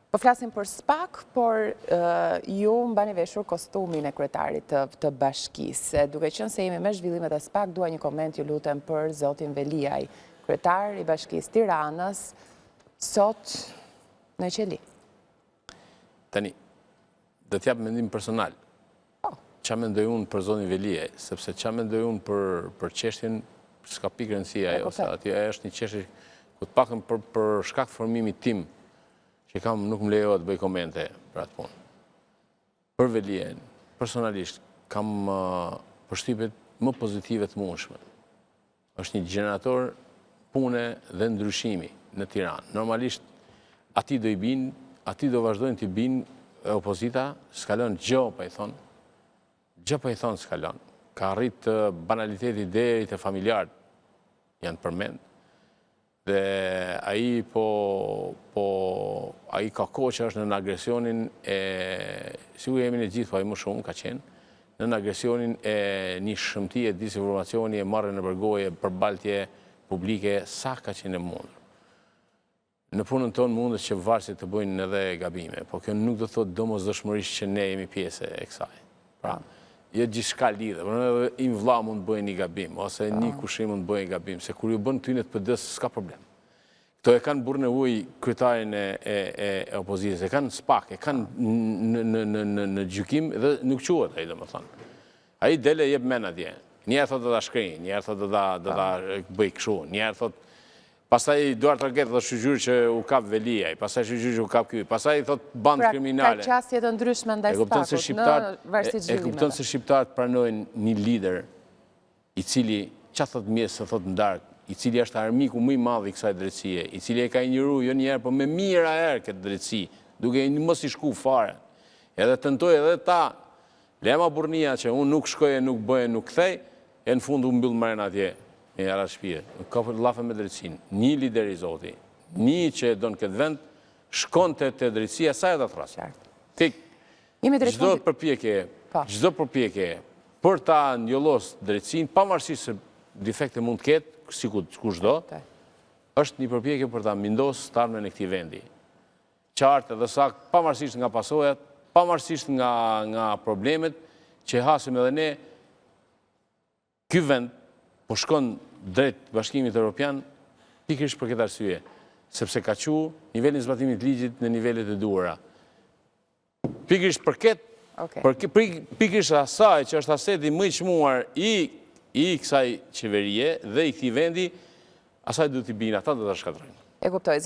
Po flasim për SPAK, por ju mbani veshur kostumin e kryetarit të bashkisë. Duke qenë se jemi me zhvillimet e SPAK, dua një koment, ju lutem, për zotin Veliaj, kryetar i bashkisë Tiranës, sot në qeli. Tani, do t'jap mendim personal. Qa mendoj unë për zotin Veliaj, sepse qa mendoj unë për qeshtjen, s'ka pikë rëndësia ajo, se atje është një qeshtje ku të pakën për shkak formimit tim, që nuk më lejohet bëj komente për atë punë. Për Veliajn, personalisht, kam përshtypjet më pozitive të mundshme. Është një generator pune dhe ndryshimi në Tiranë. Normalisht, ati do i binë, ati do vazhdojnë t'i binë opozita, s'kalon gjë pa i thonë. Gjë pa i thonë s'kalon. Ka arrit banaliteti deri të familjarët janë përmend. Dhe aji aji ka kohë që është në agresionin e, sigur jemi në gjithë, pa i më shumë ka qenë, në agresionin e një shëmtie, disinformacioni, e marrë në bërgoje, përbaltje publike, sa ka qenë e mundur. Në punën tonë mundet që varësit të bëjnë edhe gabime, po kjo nuk do të thotë domosdoshmërisht që ne jemi pjesë e kësaj. Pra, jo gjithçka lidhe, por edhe një vëlla mund të bëjë një gabim, ose një kushim mund të bëjë një gabim, se kur ju bën tynet PD-s s'ka problem. Këto e kanë burrën e ujë kryetarin e opozitës, e kanë SPAK, e kanë në gjykim dhe nuk quhet ai domethënë. Ai dele jep men atje. Njerë thotë do ta shkrijë, njerë thotë do ta bëj kështu, njerë thotë pastaj Duart Raket dhe shqyrë që u kap Veliaj, pastaj shqyrë që u kap ky, pastaj thot bandë kriminale. Pra qasje të ndryshme ndaj SPAK-ut në varësi E kupton se shqiptarët pranojnë një lider i cili çfarë thot mjes, thot ndark, i cili është armiku më i madh i kësaj drejtësie, i cili e ka injoruar jo një herë, por me mijëra herë këtë drejtësi, duke mos i shku fare. Edhe tentoi edhe ta lema burnia që unë nuk shkoje, nuk bëje, nuk kthej, e në fund u mbyll mren atje. E jara shpije, ka për lafe me drejtsin, një lider i zoti, një që e do në këtë vend, shkon të drejtsia, sa e da të rasë. Tik, gjdo përpjekje për ta njollos drejtsin, pavarësisht se defekte mund të ketë, si kush do, është një përpjekje për ta mindos të armën e këtij vendi. Qartë edhe sakt, pavarësisht nga pasojat, pavarësisht nga problemet, që hasim edhe ne, ky vend, po shkon drejt Bashkimit Evropian, pikërisht për këtë arsye, sepse ka qu nivelin zbatimit ligjit në nivelet e duhura. Pikërisht për këtë, pikërisht asaj që është aseti më i çmuar i kësaj qeverie dhe i këtij vendi, asaj duhet t'i binë, ata do ta shkatrojnë. E kuptoj.